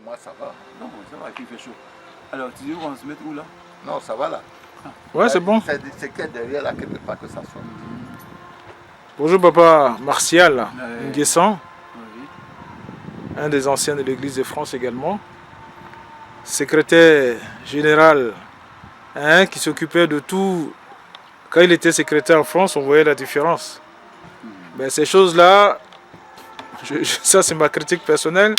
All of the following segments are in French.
Moi, ça va. Non, ça va, il fait chaud. Alors, tu dis qu'on va se mettre où là? Non, ça va là. Ouais, c'est bon. C'est qu'il y a derrière là, quelque part que ça sonne. Bonjour papa Martial Nguessan, Oui. un des anciens de l'Église de France également, secrétaire général qui s'occupait de tout. Quand il était secrétaire en France, on voyait la différence. Mais ces choses-là, ça c'est ma critique personnelle,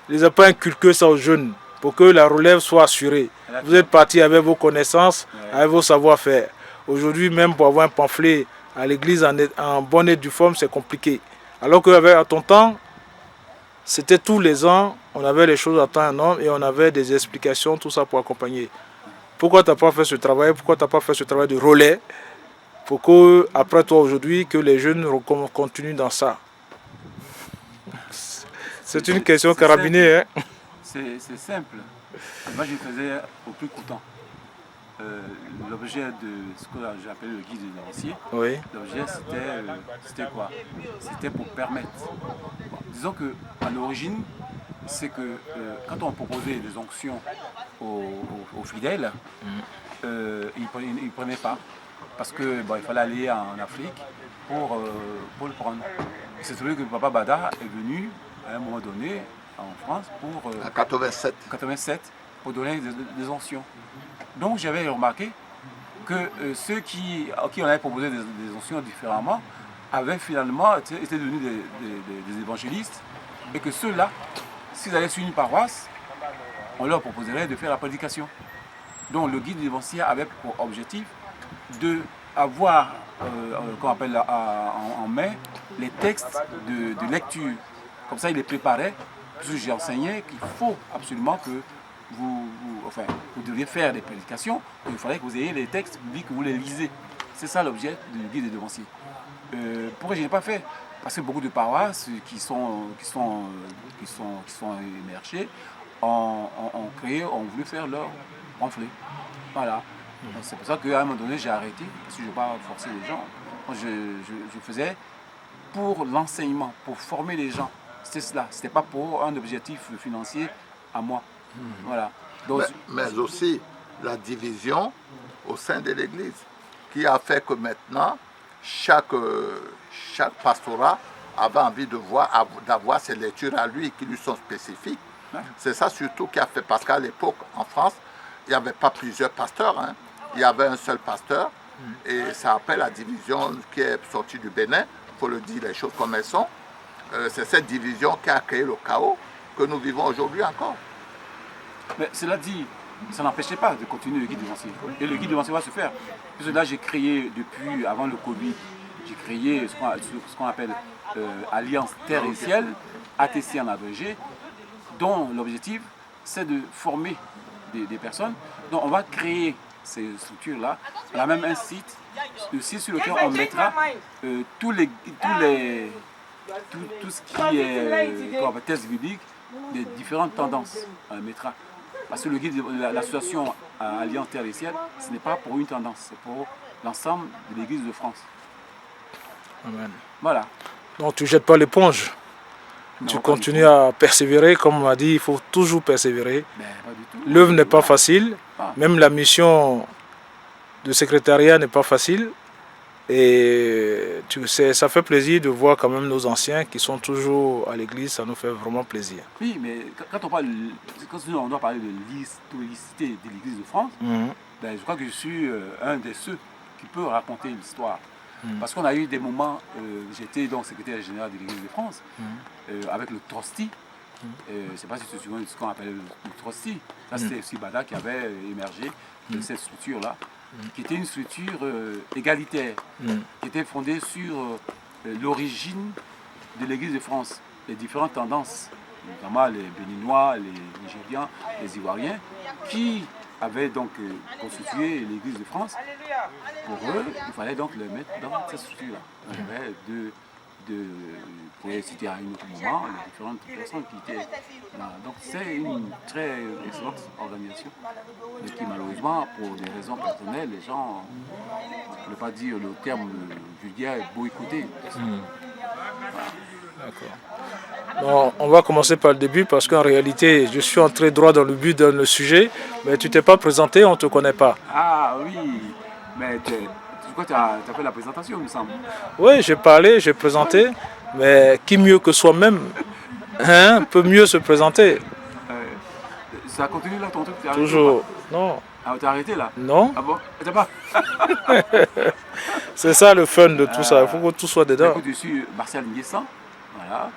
je ne les ai pas inculqué ça aux jeunes pour que la relève soit assurée. Vous êtes partis avec vos connaissances, avec vos savoir-faire. Aujourd'hui, même pour avoir un pamphlet à l'église en bonne et due forme, c'est compliqué. Alors qu'à ton temps, c'était tous les ans, on avait les choses à temps en homme et on avait des explications, tout ça pour accompagner. Pourquoi tu n'as pas fait ce travail? Pourquoi tu n'as pas fait ce travail de relais? Pour que, après toi aujourd'hui, que les jeunes continuent dans ça. C'est une question carabinée. Hein? C'est simple. Moi, je faisais au plus coûtant. L'objet de ce que j'appelle le guide de lancier, oui. L'objet c'était quoi? C'était pour permettre. Bon, disons qu'à l'origine, c'est que quand on proposait des onctions aux fidèles, ils ne prenaient pas. Parce que il fallait aller en Afrique pour le prendre. C'est celui que Papa Bada est venu à un moment donné en France pour. En 87. Pour donner des onctions. Donc j'avais remarqué que ceux à qui on avait proposé des onctions différemment avaient finalement été devenus des évangélistes et que ceux-là, s'ils allaient sur une paroisse, on leur proposerait de faire la prédication. Donc le guide d'évangile avait pour objectif d'avoir qu'on appelle en main les textes de lecture. Comme ça, il les préparait, puisque j'ai enseigné qu'il faut absolument que vous deviez faire des prédications, il fallait que vous ayez les textes bibliques, que vous les lisez. C'est ça l'objet du guide des devanciers. Pourquoi je n'ai pas fait? Parce que beaucoup de paroisses qui sont émergées ont voulu faire leur pamphlet. Voilà. C'est pour ça qu'à un moment donné, j'ai arrêté, parce que je ne veux pas forcer les gens. Moi, je faisais pour l'enseignement, pour former les gens. C'était cela. Ce n'était pas pour un objectif financier à moi. Voilà. Donc, mais aussi la division au sein de l'Église, qui a fait que maintenant, chaque pastorat avait envie d'avoir ses lectures à lui qui lui sont spécifiques. Ouais. C'est ça surtout qui a fait, parce qu'à l'époque, en France, il n'y avait pas plusieurs pasteurs, hein. Il y avait un seul pasteur, et ça appelle la division qui est sortie du Bénin, il faut le dire les choses comme elles sont. C'est cette division qui a créé le chaos que nous vivons aujourd'hui encore. Mais cela dit, ça n'empêchait pas de continuer le guide d'évangile. Et le guide d'évangile va se faire. Parce que là, j'ai créé, depuis avant le Covid, j'ai créé ce qu'on appelle Alliance Terre et Ciel, ATC en abrégé, dont l'objectif, c'est de former des personnes. Donc, on va créer ces structures-là. On a même un site sur lequel on mettra tout ce qui est test biblique, des différentes tendances. On les mettra. Parce que le guide, l'association Alliance Terre et Ciel, ce n'est pas pour une tendance, c'est pour l'ensemble de l'Église de France. Amen. Voilà. Donc tu ne jettes pas l'éponge. Tu continues à persévérer, comme on m'a dit, il faut toujours persévérer. L'œuvre n'est pas facile, même la mission de secrétariat n'est pas facile. Et ça fait plaisir de voir quand même nos anciens qui sont toujours à l'église, ça nous fait vraiment plaisir. Oui, mais quand on doit parler de l'historicité de l'église de France, je crois que je suis un de ceux qui peut raconter l'histoire. Parce qu'on a eu des moments, j'étais donc secrétaire général de l'église de France, avec le Trosti. Je ne sais pas si tu te souviens de ce qu'on appelle le Trosti. Là, c'était aussi Bada qui avait émergé de cette structure-là, qui était une structure égalitaire, qui était fondée sur l'origine de l'église de France, les différentes tendances, notamment les Béninois, les Nigérians, les Ivoiriens, qui avaient donc constitué l'église de France. Pour eux, il fallait donc les mettre dans cette structure-là. Il y avait pour citer à un autre moment, les différentes personnes qui étaient là. Donc c'est une très excellente organisation, mais qui malheureusement, pour des raisons personnelles, les gens, je ne veux pas dire le terme vulgaire, boycottés. Voilà. D'accord. Bon, on va commencer par le début parce qu'en réalité, je suis entré droit dans le but dans le sujet, mais tu t'es pas présenté, on ne te connaît pas. Ah oui, mais tu crois que tu as fait la présentation, il me semble. Oui, j'ai parlé, j'ai présenté, mais qui mieux que soi-même peut mieux se présenter. Ça continue là ton truc? Toujours. Non. Ah, t'as arrêté là? Non. Ah bon? T'as pas? C'est ça le fun de tout ça, il faut que tout soit dedans. Écoute, je suis Martial Nguessan, voilà,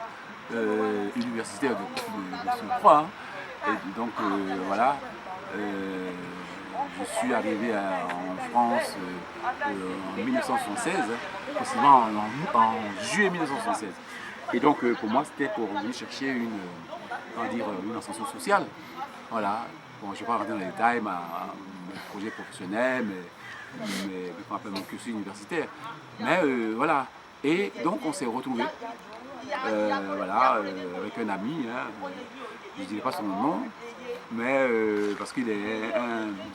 universitaire de Surcroît, hein. Et donc voilà, je suis arrivé en France en 1976, précisément en juillet 1976. Et donc pour moi c'était pour venir chercher une ascension sociale. Voilà. Bon, je ne vais pas rentrer dans les détails, mon projet professionnel, mon cursus universitaire. Mais voilà. Et donc on s'est retrouvés avec un ami, hein, je ne dirai pas son nom, mais parce qu'il est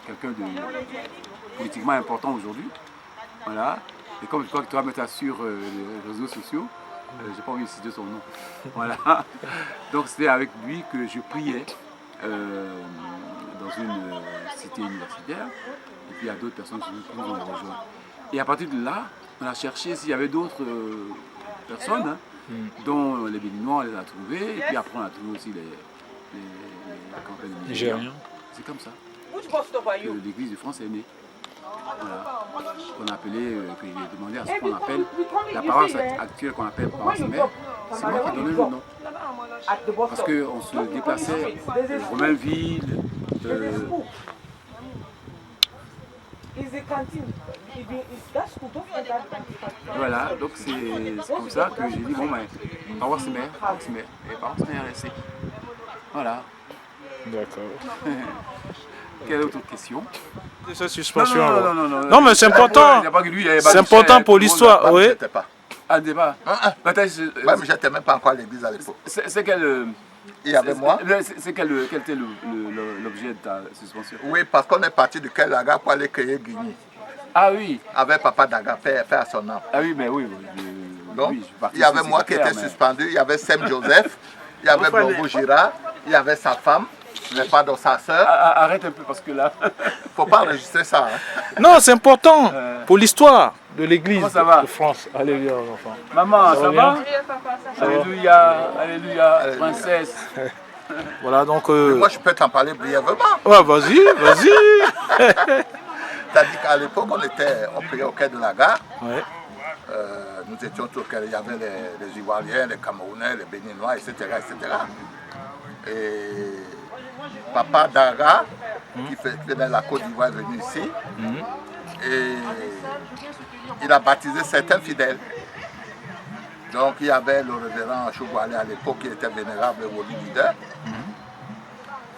quelqu'un de politiquement important aujourd'hui. Voilà. Et comme je crois que toi mettre ça sur les réseaux sociaux, j'ai pas envie de citer son nom. Voilà. Donc c'était avec lui que je priais dans une cité universitaire. Et puis il y a d'autres personnes qui nous ont rejoints. Et à partir de là, on a cherché s'il y avait d'autres personnes, hein, dont les Béninois, on les a trouvés. Et puis après on a trouvé aussi les campagnes nigériens. C'est comme ça que l'église de France est née. Voilà. Qu'on a appelé, que j'ai demandé à ce qu'on appelle la paroisse actuelle qu'on appelle paroisse mère. C'est moi qui ai donné le nom. Parce qu'on se déplaçait de Romainville, voilà, donc c'est comme ça que j'ai dit bon ben, paroisse mère, et paroisse mère est restée. Voilà. D'accord. Quelle autre question? Cette suspension. Non, mais c'est important. C'est important pour l'histoire. Oui. Ah, débat. Moi, je n'étais même pas encore à l'église à l'époque. C'est quel. Il y avait moi. Quel était l'objet de ta suspension? Oui, parce qu'on est parti de Kelaga pour aller créer Guigny. Ah oui. Avec Papa Daga, fait à son âme. Ah oui, mais oui. Donc, il y avait moi qui était suspendu, il y avait Sem Joseph, il y avait Bobo Gira, il y avait sa femme, mais pas dans sa soeur. Arrête un peu parce que là. Faut pas enregistrer ça. Hein. Non, c'est important pour l'histoire de l'église de France. Alléluia, enfants. Maman, ça va? Alléluia, alléluia, princesse. Voilà, donc. Moi, je peux t'en parler brièvement. Ouais, vas-y. C'est-à-dire qu'à l'époque, on priait au quai de la gare. Ouais. Nous étions tous au quai. Il y avait les Ivoiriens, les Camerounais, les Béninois, etc. Et Papa Daga, qui venait de la Côte d'Ivoire, est venu ici. Et il a baptisé certains fidèles. Donc il y avait le révérend Chouboualé à l'époque qui était vénérable au leader.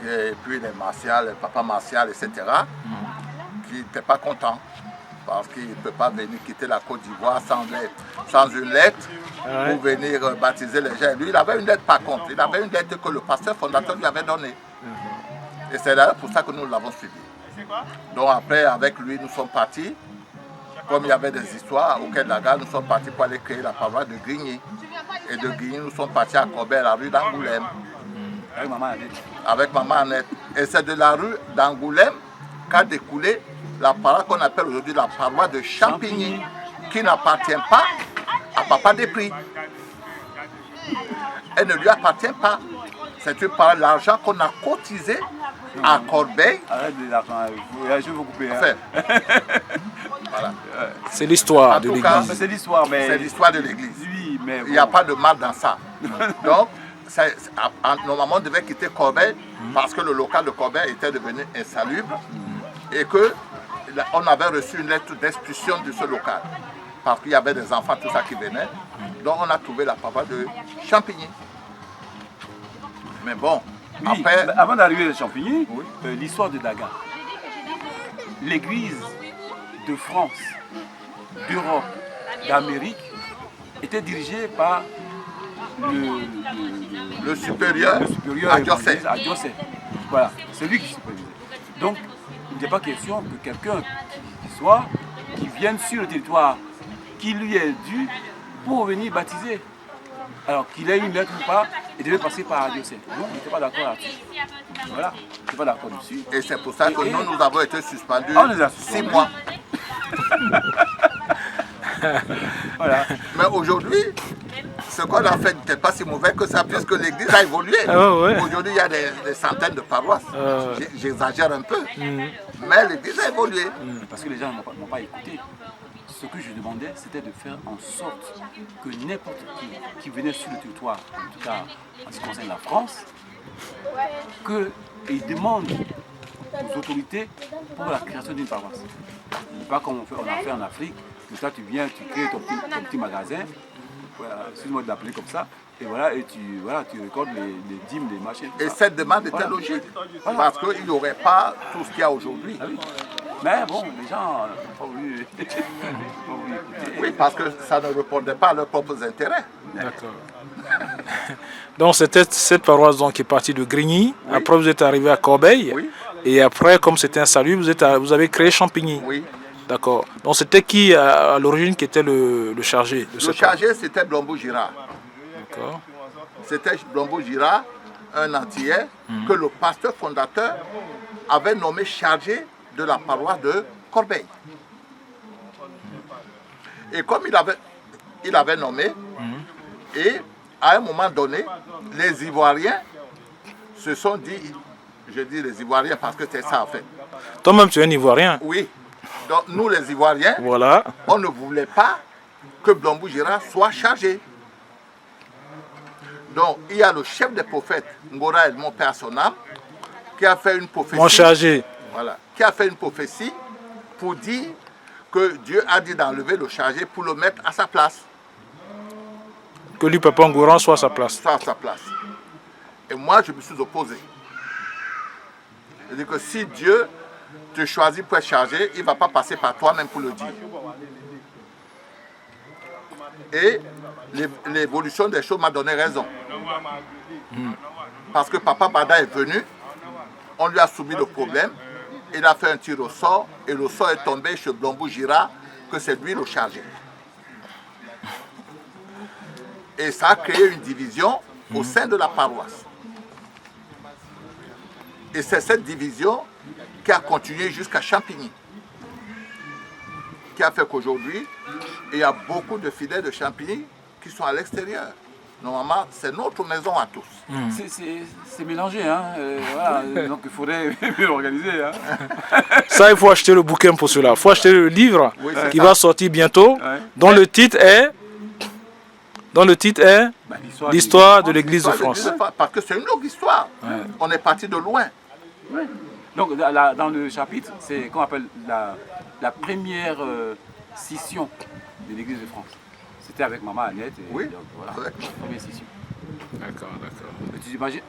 Et puis les Martial, les Papa Martial, etc. Qui n'étaient pas contents. Parce qu'il ne peut pas venir quitter la Côte d'Ivoire sans une lettre pour venir baptiser les gens. Lui, il avait une lettre par contre. Il avait une lettre que le pasteur fondateur lui avait donnée. Et c'est là pour ça que nous l'avons suivi. Donc après, avec lui, nous sommes partis. Comme il y avait des histoires au quai de la gare, nous sommes partis pour aller créer la paroisse de Grigny. Et de Grigny, nous sommes partis à Corbet, la rue d'Angoulême. Avec maman Annette. Avec maman Annette. Et c'est de la rue d'Angoulême qu'a découlé la paroisse qu'on appelle aujourd'hui la paroisse de Champigny, qui n'appartient pas à Papa Desprez. Elle ne lui appartient pas. C'est par l'argent qu'on a cotisé à Corbeil. Arrête de l'argent, je vais vous couper. Enfin, voilà. C'est l'histoire de l'église. C'est l'histoire, mais. C'est l'histoire de l'église. Oui, mais. Il n'y a pas de mal dans ça. Donc, normalement, on devait quitter Corbeil parce que le local de Corbeil était devenu insalubre et qu'on avait reçu une lettre d'expulsion de ce local. Parce qu'il y avait des enfants, tout ça qui venaient. Donc, on a trouvé la paroisse de Champigny. Mais bon, oui, après... Avant d'arriver à Champigny, l'histoire de Daga. L'église de France, d'Europe, d'Amérique était dirigée par le supérieur à Diocèse. Voilà, c'est lui qui supervisait. Donc, il n'est pas question que quelqu'un qui vienne sur le territoire qui lui est dû pour venir baptiser. Alors qu'il ait une lettre ou pas, il devait passer par la diocèse. Nous, on n'était pas d'accord là-dessus. Voilà, on n'était pas d'accord dessus. Et c'est pour ça que nous avons été suspendus On les a 6 mois. Voilà. Mais aujourd'hui, ce qu'on a fait n'était pas si mauvais que ça, puisque l'Église a évolué. Ouais. Aujourd'hui, il y a des centaines de paroisses. J'exagère un peu. Mais l'Église a évolué. Parce que les gens ne m'ont pas écouté. Ce que je demandais, c'était de faire en sorte que n'importe qui venait sur le territoire, en tout cas en ce qui concerne la France, qu'il demande aux autorités pour la création d'une paroisse. Pas comme on a fait en Afrique, que toi tu viens, tu crées ton petit magasin, voilà, excuse-moi de l'appeler comme ça, et voilà, et tu récoltes les dîmes, les machins. Et cette demande était logique, parce qu'il n'y aurait pas tout ce qu'il y a aujourd'hui. Ah oui. Mais bon, les gens n'ont pas voulu écouter. Oui, parce que ça ne répondait pas à leurs propres intérêts. D'accord. Donc c'était cette paroisse donc, qui est partie de Grigny. Oui. Après vous êtes arrivé à Corbeil. Oui. Et après, comme c'était insalubre, vous avez créé Champigny. Oui. D'accord. Donc c'était qui à l'origine qui était le chargé de Le chargé, c'était Blombo Girard. D'accord. C'était Blombo Girard, un Antillais, que le pasteur fondateur avait nommé chargé de la paroisse de Corbeil. Et comme il avait nommé, et à un moment donné, les Ivoiriens se sont dit, je dis les Ivoiriens parce que c'est ça en fait. Toi-même tu es un Ivoirien. Oui. Donc nous les Ivoiriens, voilà. On ne voulait pas que Blombo Girard soit chargé. Donc il y a le chef des prophètes, Ngora Edmond Père son âme, qui a fait une prophétie. Mon chargé. Voilà. Qui a fait une prophétie pour dire que Dieu a dit d'enlever le chargé pour le mettre à sa place. Que lui, Papa Ngouran, soit à sa place. Soit à sa place. Et moi, je me suis opposé. C'est-à-dire que si Dieu te choisit pour être chargé, il ne va pas passer par toi-même pour le dire. Et l'évolution des choses m'a donné raison. Parce que Papa Bada est venu, on lui a soumis le problème, il a fait un tir au sort, et le sort est tombé chez Blombo Girard, que c'est lui le chargé. Et ça a créé une division au sein de la paroisse. Et c'est cette division qui a continué jusqu'à Champigny. Qui a fait qu'aujourd'hui, il y a beaucoup de fidèles de Champigny qui sont à l'extérieur. Normalement, c'est notre maison à tous. C'est mélangé, hein. Voilà. Donc il faudrait mieux l'organiser. Hein. Ça, il faut acheter le bouquin pour cela. Il faut acheter le livre qui va sortir bientôt, dont le titre est l'histoire de l'Église de France. Parce que c'est une longue histoire. Ouais. On est parti de loin. Ouais. Donc dans le chapitre, c'est qu'on appelle la première scission de l'Église de France. C'était avec Maman Annette. Et oui, donc, voilà, la première scission. D'accord. Tu imagines